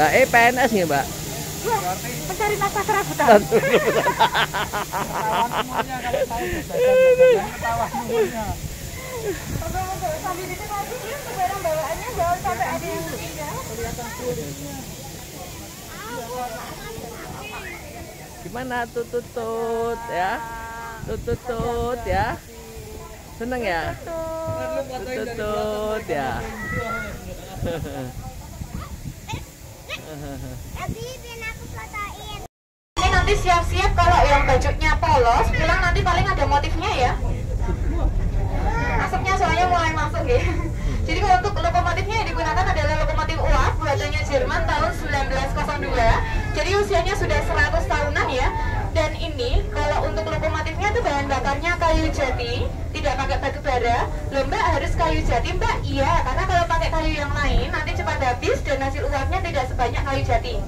Mbak PNS nggak Mbak? Mencari nafkah kerabutan. Semuanya kalau tahu jajan ketawa semuanya. Sambil di sini lagi barang bawaannya jangan sampai ada yang tinggal. Kelihatan kulitnya. Gimana tutut ya? Tutut ya? Seneng ya? Tutut ya? Ini nanti siap-siap kalau yang bajunya polos, pulang nanti paling ada motifnya ya. Masuknya soalnya mulai masuk ya. Jadi kalau untuk lokomotifnya yang digunakan adalah lokomotif uap buatannya Jerman tahun 1902. Jadi usianya sudah 100 tahunan ya. Dan ini kalau untuk lokomotifnya itu bahan bakarnya kayu jati, tidak pakai batu bara. Loh Mbak, harus kayu jati Mbak? Iya, karena kalau pakai kayu yang lain nanti cepat habis dan hasil uapnya tidak sebanyak kayu jati.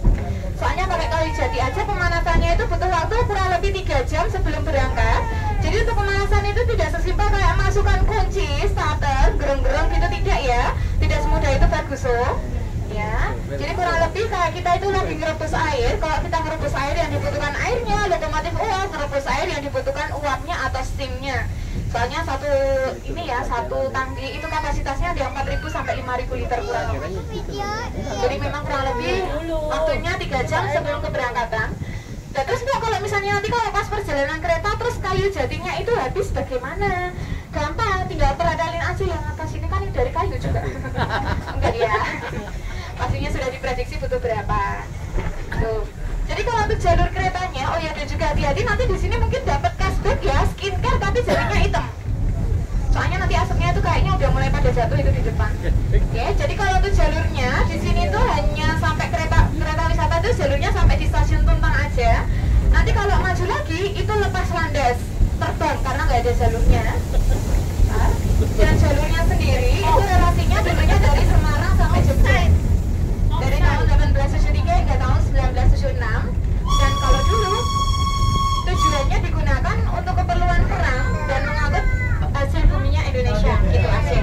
Soalnya pakai kayu jati aja pemanasannya itu butuh waktu kurang lebih 3 jam sebelum berangkat. Jadi untuk pemanasan itu tidak sesimpel kayak masukkan kunci, starter, gereng-gereng gitu, tidak ya. Tidak semudah itu Ferguson. Ya, jadi kurang lebih kayak kita itu lagi ngerebus air. Kalau kita ngerebus air yang dibutuhkan airnya, lokomotif uap ngerebus air yang dibutuhkan uapnya atau steamnya. Soalnya satu tangki itu kapasitasnya ada 4.000 sampai 5.000 liter kurang lebih. Jadi memang kurang lebih waktunya 3 jam sebelum keberangkatan. Dan terus Mbak, kalau misalnya nanti kalau pas perjalanan kereta terus kayu jatinya itu habis bagaimana? Gampang, tinggal peradalin aja yang atas ini kan dari kayu juga. Enggak ya. Pastinya sudah diprediksi butuh berapa. Tuh. Jadi kalau untuk jalur keretanya, oh ya, dan juga hati-hati nanti di sini mungkin dapat cashback ya, skincare tapi jadinya hitam. Soalnya nanti asapnya itu kayaknya udah mulai pada jatuh itu di depan. Oke, jadi kalau untuk jalurnya di sini tuh hanya sampai kereta wisata itu jalurnya sampai di stasiun Tuntang aja. Nanti kalau maju lagi itu lepas landas terbang karena nggak ada jalurnya. Dan jalurnya sendiri itu relasinya dulunya dari Semarang sampai Jogja. Dari tahun 1873 hingga tahun 1976. Dan kalau dulu tujuannya digunakan untuk keperluan perang dan mengangkut hasil buminya Indonesia, gitu aja.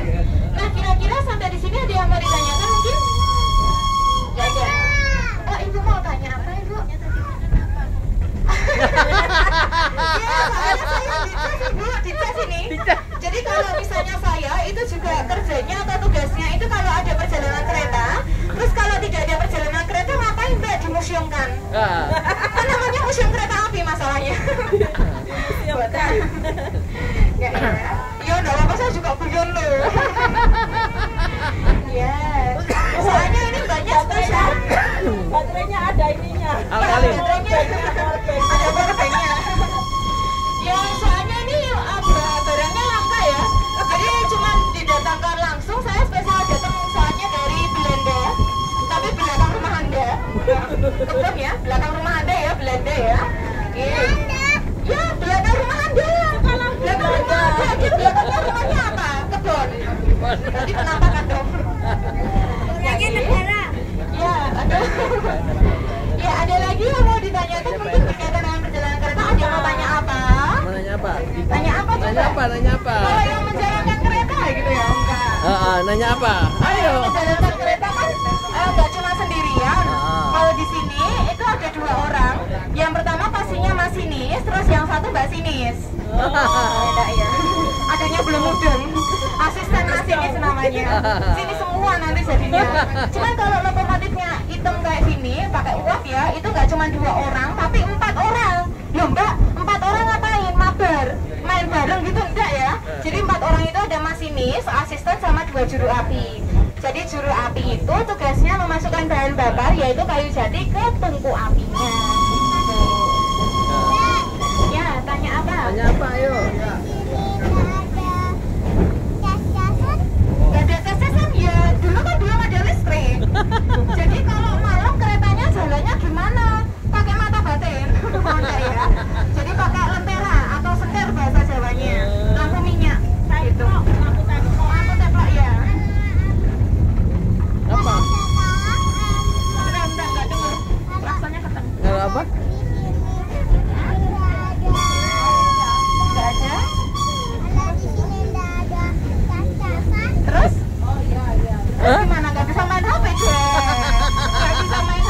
Nah, kira-kira sampai di sini ada yang mau ditanyakan mungkin? Gak ada. Oh, Ibu mau tanya apa, Ibu? Ya, soalnya saya dicas, Ibu, dicas ini. Jadi kalau misalnya saya itu juga kerjanya atau tugasnya itu kalau ada perjalanan kereta, terus kalau tidak ada perjalanan kereta ngapain Mbak dimuseumkan? Kan namanya museum kereta api masalahnya. Buatan. Ya, ya, enggak apa-apa, saya juga guyon loh. Ya, soalnya ini banyak spesial. Baterainya ada ininya. Baterainya ada baterainya. Ya, soalnya ini barangnya langka ya. Jadi cuma didatangkan langsung, saya spesial datang soalnya dari Belanda. Tapi belakang rumah Anda. Kebun ya, belakang rumah Anda ya, Belanda ya. Ya, belakang rumah Anda. Belakang rumah Anda. Belakang rumahnya apa? Kebun. Jadi penampakan dong. Lagi negara. Ya, ada. Ya, ada lagi yang mau ditanyakan mungkin berkaitan dengan perjalanan kereta. Ada yang mau tanya apa? Mau nanya apa? Tanya apa coba? Nanya apa? Kalau yang menjalankan kereta gitu ya, enggak. Nanya apa? Ayo. Menjalankan kereta kan enggak cuma sendirian. Kalau di sini itu ada 2 orang. Yang pertama pastinya masinis, terus yang satu mbak sinis. Beda ya. Adanya belum mudeng. Asisten masinis namanya. Sini semua nanti jadinya. Cuman kalau lokomotifnya hitam kayak gini, pakai uap ya, itu nggak cuma 2 orang, tapi 4 orang. Loh Mbak, 4 orang ngapain? Mabar, main bareng gitu enggak ya? Jadi 4 orang itu ada masinis, asisten sama 2 juru api. Jadi juru api itu tugasnya memasukkan bahan bakar yaitu kayu jati ke tungku apinya. Ya, tanya apa? Tanya apa? Ayo. Gak ada tes-tesan ya, dulu kan belum ada listrik. Jadi kalau malam keretanya jalannya gimana? Pakai mata batin. Enggak ya. Jadi pakai lentera atau senter bahasa Jawanya. Lampu minyak. Gitu. Lampu teplok ya. Apa? Enggak dengar. Rasanya ketemu. Kalau apa? Enggak ada. Terus? Terus gimana? Gak bisa main HP deh. Gak bisa main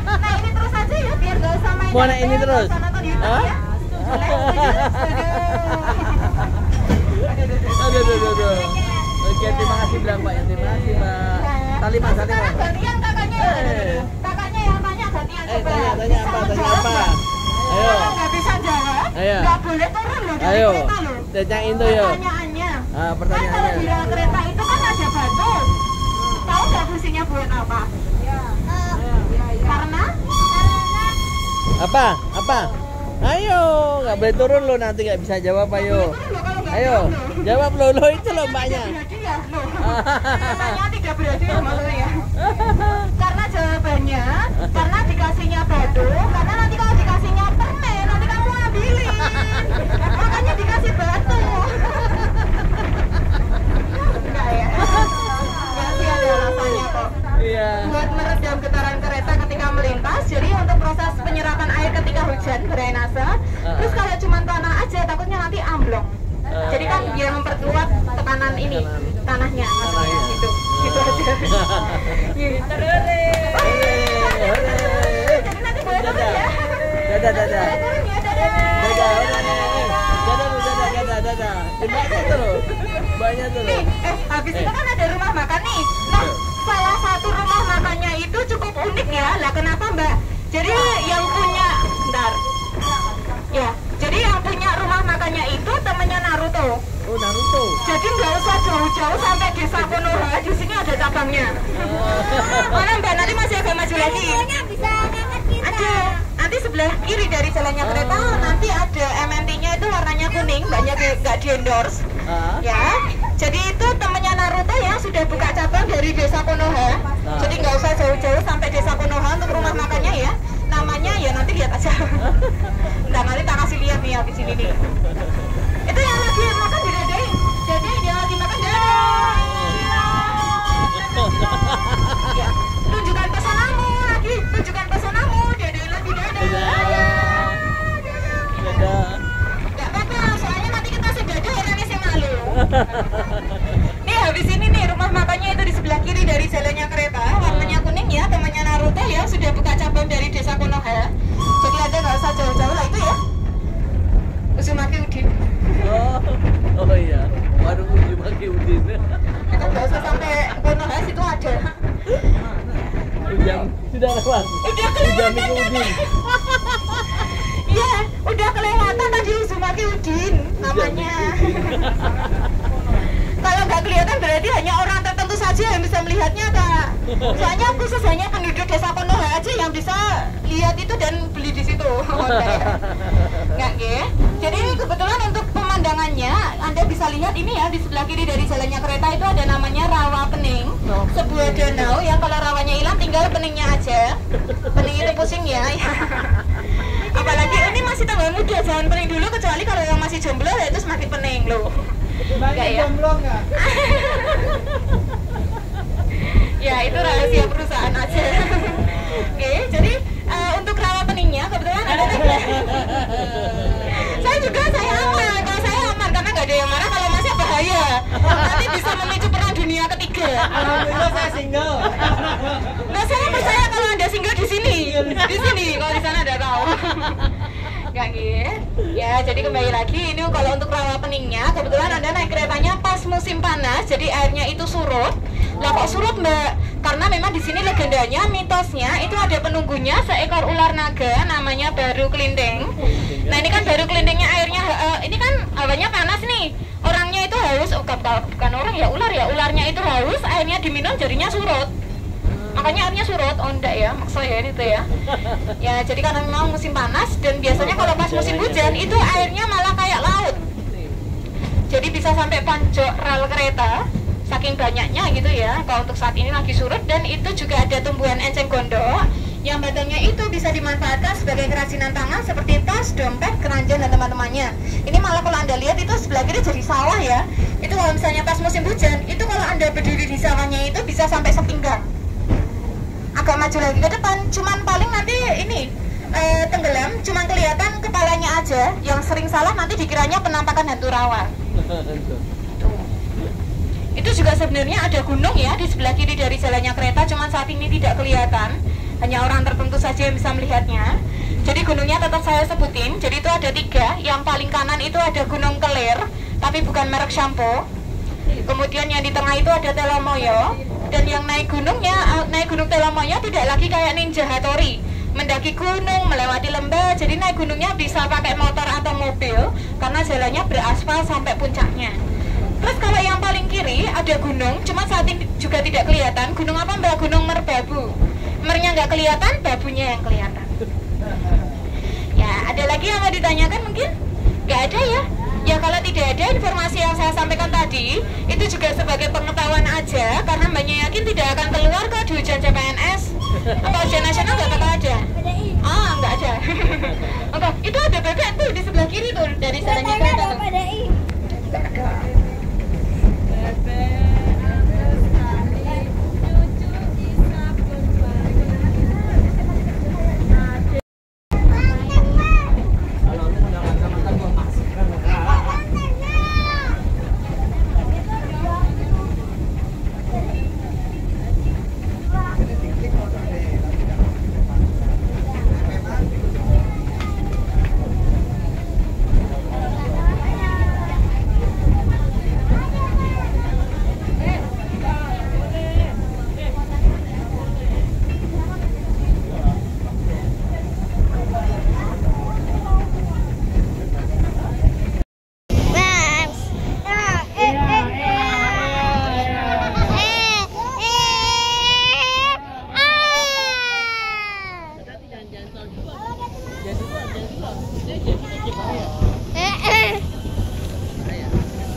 Nah ini terus aja ya biar gak usah main. Mau naik ini terus? Nonton YouTube Hah? ya. Aduh. Oke, terima kasih bilang Mbak. Terima kasih Mbak. Salimah. Sekarang gantian kakaknya ya. Eh. Kakaknya yang tanya gantian coba. Tanya apa? Ayo. Kalau nggak bisa jawab, Ayo. nggak boleh turun loh dari Ayo. kereta loh. Tanyain tuh ya. Pertanyaannya. Kan Pertanyaannya. kalau di dalam kereta itu kan ada batu. Tahu nggak fungsinya buat apa? Karena Apa? Ayo, nggak boleh turun lo, nanti nggak bisa jawab. Ayo. Ayo, jawab lo itu lo mbaknya. berhadiah loh. Katanya tidak berhadiah maksudnya. Karena jawabannya, karena dikasihnya batu, karena nanti kalau dikasihnya permen, nanti kamu ambilin. Makanya dikasih batu. Enggak ya? Enggak sih ada alasannya kok. Iya. Buat meredam getaran kereta ketika melintas. Jadi untuk proses penyerapan air ketika hujan drainase. Terus kalau cuma tanah aja takutnya nanti amblong. Jadi kan biar memperkuat tekanan ini tanahnya maksudnya gitu. Gitu aja. Gitu. Jadi nanti boleh turun ya. Dadah. Boleh turun ya, dadah. Dadah. Banyak tuh loh. Banyak tuh loh. Nih, habis itu kan ada rumah makan nih. Nah, salah satu rumah makannya itu cukup unik ya. Lah kenapa Mbak? Jadi yang punya, bentar. Ya, jadi yang punya rumah makannya itu temannya Naruto. Oh, Naruto. Jadi nggak usah jauh-jauh sampai desa Konoha, di sini ada cabangnya. Mana Mbak, nanti masih agak maju lagi. Bisa ngangkat kita. Ada, nanti sebelah kiri dari jalannya kereta, nanti ada MNT-nya itu warnanya kuning, banyak nggak di endorse. Ya, jadi itu temannya Naruto yang sudah buka cabang dari desa Konoha. Jadi nggak usah jauh-jauh sampai desa Konoha untuk rumah makannya ya. Namanya ya nanti lihat aja. Ntar nanti tak kasih lihat nih habis ini nih. Itu yang lagi makan didadein. Jadi dia lagi makan dadah. Ya, tunjukkan pesanan lagi dadah. Nggak apa-apa, soalnya nanti kita sedada orangnya sih malu. Nih habis ini nih rumah makannya itu di sebelah kiri dari jalannya kereta, warnanya kuning ya, temannya Naruto ya, sudah buka cabang dari desa Konoha. Jadi Anda nggak usah jauh-jauh lah itu ya. Uzumaki Udin. Oh iya. Warung Uzumaki Udin. Kita nggak usah sampai Konoha situ ada. Sudah lewat. Udah kelewatan Udin. Iya, udah kelewatan tadi Uzumaki Udin namanya. Kalau nggak kelihatan berarti hanya orang tertentu saja yang bisa melihatnya Kak. Soalnya khusus hanya penduduk desa Konoha aja yang bisa lihat itu dan beli di situ. Nggak ya? Jadi ini kebetulan untuk pemandangannya Anda bisa lihat ini ya di sebelah kiri dari jalannya kereta itu ada namanya Rawa Pening, sebuah danau yang kalau rawanya hilang tinggal peningnya aja. Pening itu pusing ya. Apalagi ini masih tambah muda, jangan pening dulu kecuali kalau yang masih jomblo ya itu semakin pening loh. Enggak ya? Ya itu rahasia perusahaan aja. Oke, jadi untuk rawa peningnya kebetulan ada. Saya aman, kalau saya aman karena nggak ada yang marah. Kalau masih bahaya, nanti bisa memicu perang dunia ketiga. Alhamdulillah saya single. Nah saya percaya kalau Anda single di sini, kalau di sana ada tahu. Gak gitu. Ya, jadi kembali lagi ini kalau untuk rawa peningnya kebetulan Anda naik keretanya pas musim panas, jadi airnya itu surut. Lah kok surut Mbak? Karena memang di sini legendanya, mitosnya itu ada penunggunya seekor ular naga namanya Baru Kelinding. Nah ini kan Baru Kelindingnya airnya, ini kan hawanya panas nih. Orangnya itu haus, bukan orang ya ular ya, ularnya itu haus, airnya diminum jadinya surut. Makanya airnya surut, oh enggak ya, maksudnya itu ya. Ya jadi karena memang musim panas dan biasanya kalau pas musim hujan itu airnya malah kayak laut. Jadi bisa sampai pojok rel kereta, saking banyaknya gitu ya. Kalau untuk saat ini lagi surut dan itu juga ada tumbuhan enceng gondok yang batangnya itu bisa dimanfaatkan sebagai kerajinan tangan seperti tas, dompet, keranjang dan teman-temannya. Ini malah kalau Anda lihat itu sebelah kiri jadi sawah ya. Itu kalau misalnya pas musim hujan, itu kalau Anda berdiri di sawahnya itu bisa sampai sepinggang. Agak maju lagi ke depan, cuman paling nanti ini tenggelam, cuman kelihatan kepalanya aja. Yang sering salah nanti dikiranya penampakan hantu rawa. Itu juga sebenarnya ada gunung ya di sebelah kiri dari jalannya kereta, cuman saat ini tidak kelihatan. hanya orang tertentu saja yang bisa melihatnya. Jadi gunungnya tetap saya sebutin. Jadi itu ada 3. Yang paling kanan itu ada Gunung Kelir, tapi bukan merek shampoo. Kemudian yang di tengah itu ada Telomoyo. Dan yang naik Gunung Telomoyo tidak lagi kayak Ninja Hattori, mendaki gunung, melewati lembah. Jadi naik gunungnya bisa pakai motor atau mobil karena jalannya beraspal sampai puncaknya. Terus kalau yang paling kiri ada gunung, cuma saat ini juga tidak kelihatan. Gunung apa Mbak? Gunung Merbabu. Mernya nggak kelihatan, babunya yang kelihatan. Ya, ada lagi yang mau ditanyakan mungkin? Nggak ada ya? Ya kalau tidak ada, informasi yang saya sampaikan tadi itu juga sebagai pengetahuan aja, karena Mbaknya yakin tidak akan keluar kok di ujian CPNS. Apa ujian nasional nggak bakal ada? Ah, nggak ada. Oke, itu ada bebek tuh di sebelah kiri tuh dari sananya kereta tuh.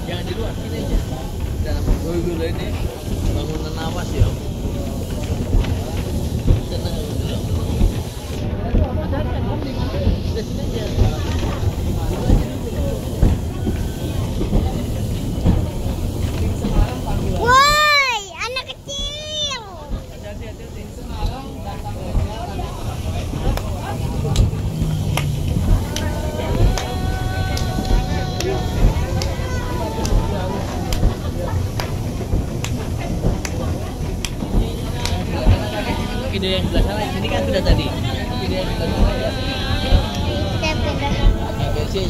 Jangan di luar, sini aja. Dalam dulu ini bangunan awas ya. Tenang dulu. Udah sini aja. Woi, anak kecil. Video yang sebelah sana, ini kan sudah tadi. Video yang sebelah sana ya. Desi.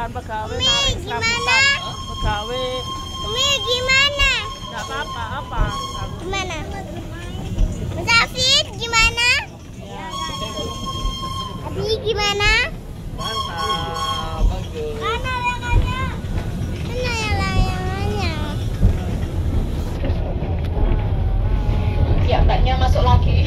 kan pegawai Umi, narik gimana? pegawai. Umi gimana? Nggak apa-apa, apa? Gimana? Mas Afid gimana? Abi gimana? Mantap, bagus. Mana layangannya? Mana ya layangannya? Ya, mbaknya masuk lagi.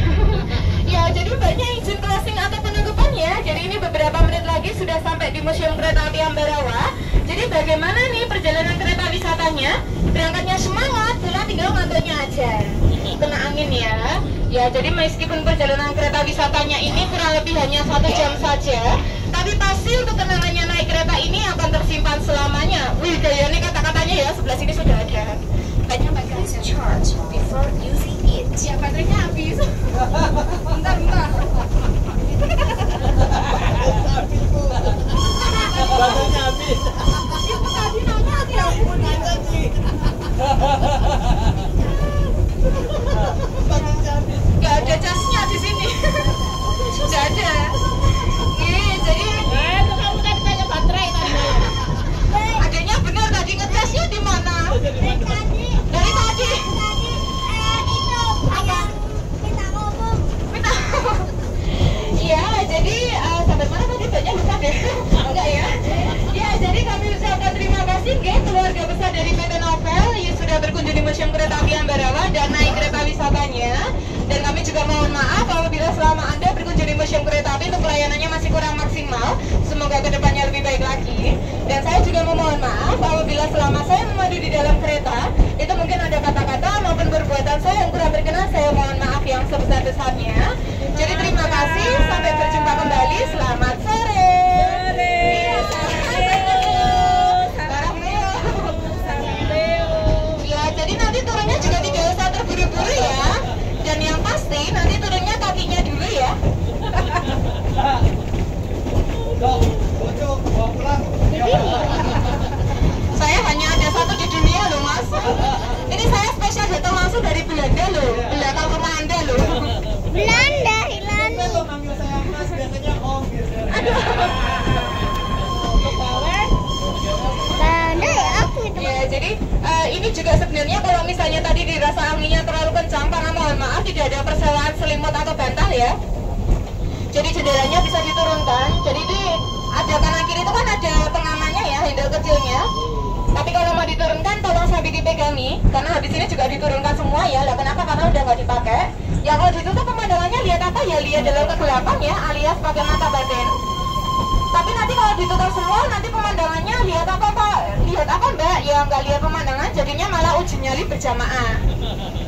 Ya, jadi mbaknya izin closing atau penutupan ya. Jadi ini beberapa menit lagi sudah sampai di Museum Kereta Api Ambarawa. Jadi bagaimana nih perjalanan kereta wisatanya? Berangkatnya semangat, pulang tinggal ngantuknya aja. Kena angin ya. Ya, jadi meskipun perjalanan kereta wisatanya ini kurang lebih hanya 1 jam saja, tapi pasti untuk kenangannya naik kereta ini akan tersimpan selamanya. Wih, gayanya kata-katanya ya, sebelah sini sudah ada. Banyak bagian charge before using it. Ya, baterainya habis. Bentar. Badannya habis. Itu tadi nanya ya ampun. Gak ada casnya di sini. Gak ada. Nih, jadi Itu kamu tadi tanya baterai tadi. adanya benar tadi ngecasnya di mana? Dari tadi. Itu ayam kita ngomong. Minta. Iya, jadi sampai mana tadi banyak lupa deh. Enggak ya? Ya, jadi kami ucapkan terima kasih keluarga besar dari PT Novel yang sudah berkunjung di Museum Kereta Api Ambarawa dan naik kereta wisatanya. Dan kami juga mohon maaf apabila selama Anda berkunjung di Museum Kereta Api untuk pelayanannya masih kurang maksimal. Semoga kedepannya lebih baik lagi. Dan saya juga memohon maaf apabila selama saya memandu di dalam kereta itu mungkin ada kata-kata maupun perbuatan saya yang kurang berkenan. Saya mohon maaf yang sebesar-besarnya. Jadi terima kasih, sampai berjumpa kembali. Selamat sore. Ya, jadi nanti turunnya juga tidak usah terburu-buru ya. Dan yang pasti nanti turunnya kakinya dulu ya. Saya hanya ada satu di dunia loh mas. Ini saya spesial datang langsung dari Belanda loh. Belakang rumah Anda loh. Belanda hilang. Manggil saya Mas, biasanya Om biasanya. Belanda ya aku itu. Ya, jadi ini juga sebenarnya kalau misalnya tadi dirasa anginnya terlalu kencang, karena mohon maaf tidak ada persewaan selimut atau bantal ya. Jadi jendelanya bisa diturunkan. Jadi di ada kanan kiri itu kan ada pengamannya ya, handle kecilnya. Tapi kalau mau diturunkan tolong sambil dipegangi, karena habis ini juga diturunkan semua ya. Lah kenapa? Karena udah nggak dipakai. Ya kalau ditutup pemandangannya lihat apa ya? Lihat dalam kegelapan ya, alias pakai mata batin. Tapi nanti kalau ditutup semua, nanti pemandangannya lihat apa Pak? Lihat apa Mbak? Ya nggak lihat pemandangan, jadinya malah uji nyali berjamaah.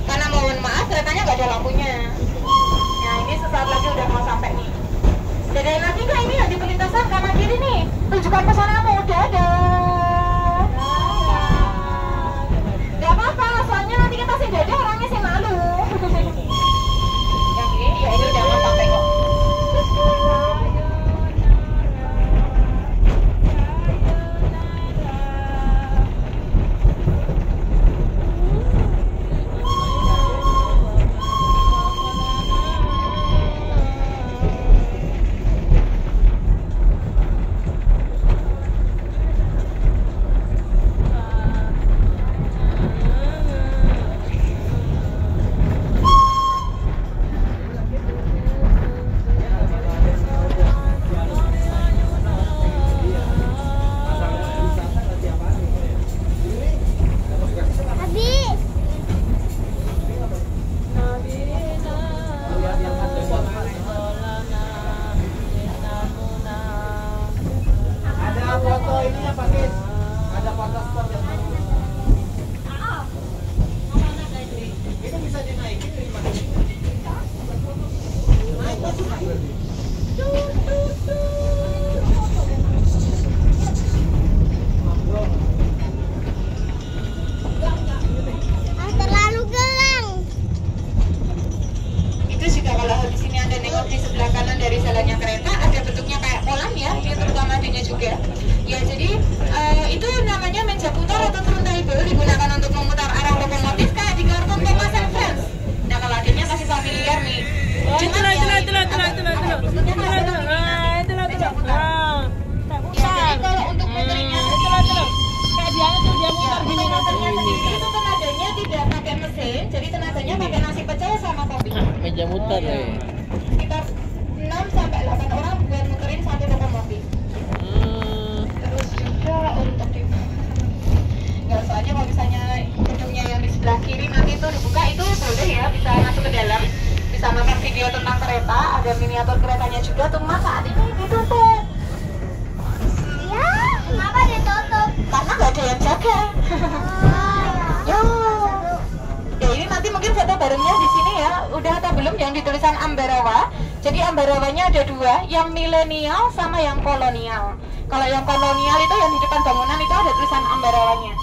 Karena mohon maaf, keretanya nggak ada lampunya. Nah ini sesaat lagi udah mau sampai nih. Jadi nanti nggak ini ya di perlintasan kanan kiri nih. Tunjukkan pesonamu, dadah. Gak apa-apa, soalnya nanti kita sih dadah orangnya sih malu. Yang ini, ya ini udah mau sampai kok. Terlalu gelang. Itu juga kalau di sini Anda nengok di sebelah kanan dari jalannya kereta ada bentuknya kayak kolam ya, ini terutama adanya juga. Ya jadi itu namanya meja putar atau turntable, digunakan untuk memutar arah lokomotif kayak di kartun Thomas and Friends. Nah kalau adanya kasih familiar nih. Cuman ya, Itulah. ya jadi kalau untuk muterin meja muter ya. Sekitar 6 sampai 8 orang buat muterin satu lokomotif. Terus juga untuk di nggak, soalnya kalau misalnya gedungnya yang di sebelah kiri nanti itu dibuka, itu boleh ya, bisa masuk ke dalam, bisa nonton video tentang kereta, ada miniatur keretanya juga. Cuma saat ini ditutup. Ya, kenapa ditutup? Karena nggak ada yang jaga. Ya. Ya ini nanti mungkin foto barengnya di sini ya. Udah atau belum yang ditulisan Ambarawa? Jadi Ambarawanya ada dua, yang milenial sama yang kolonial. Kalau yang kolonial itu yang di depan bangunan itu ada tulisan Ambarawanya.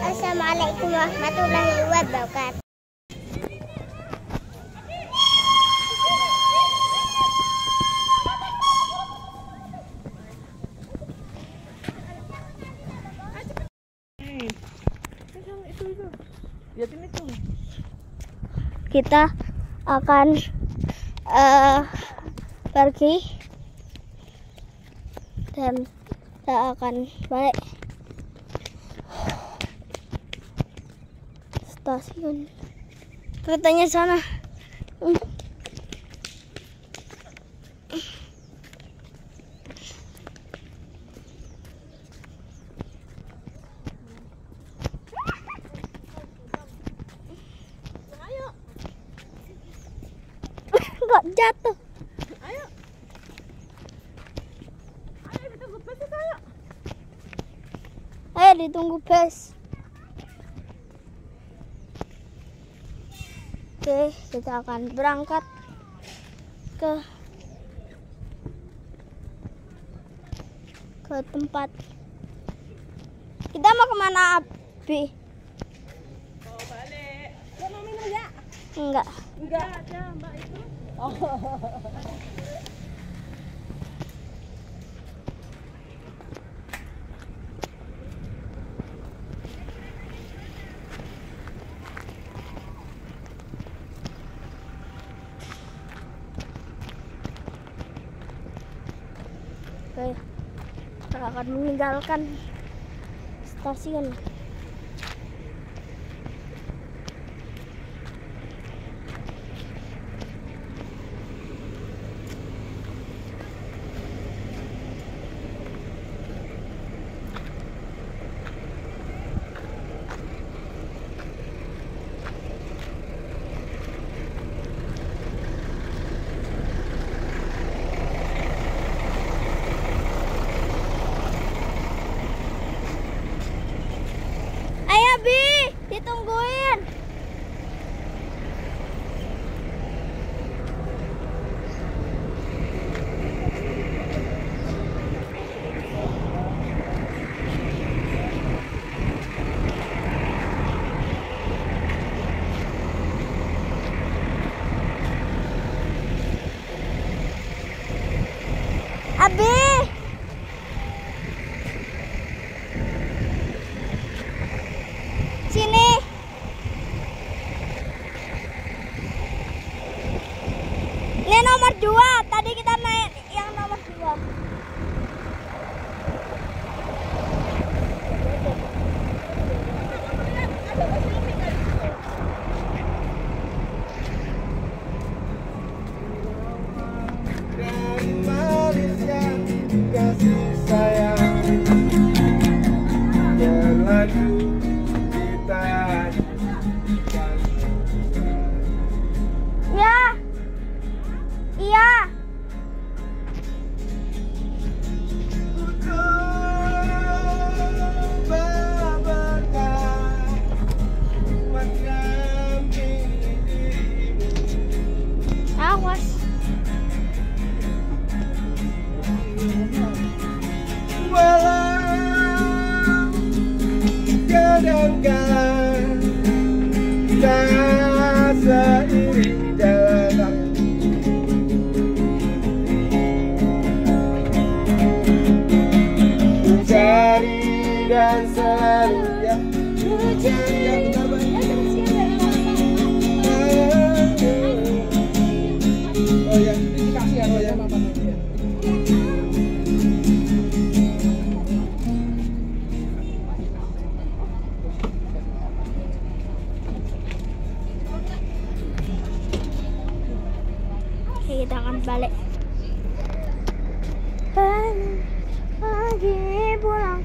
Assalamualaikum warahmatullahi wabarakatuh. Kita akan pergi dan kita akan balik stasiun. Keretanya sana. Kok jatuh? Ayo. Ayo ditunggu bus itu, ayo. Ayo ditunggu bus. Oke, kita akan berangkat ke tempat. Kita mau kemana, Abi? Mau balik. Lo mau minum ya? Enggak. Enggak ada Mbak itu. Oh. Oke, kita akan meninggalkan stasiun. Ditungguin. Abi. Sini. Ini nomor 2. Tadi kita naik yang nomor 2. Dari Malaysia kasih sayang berlanjut kita. Ya. Iya. akan selalu ya. Jaga bentar Bang. Oh ya, Dikasih oh ya. apa dia. Oke, kita akan balik. Lagi pulang.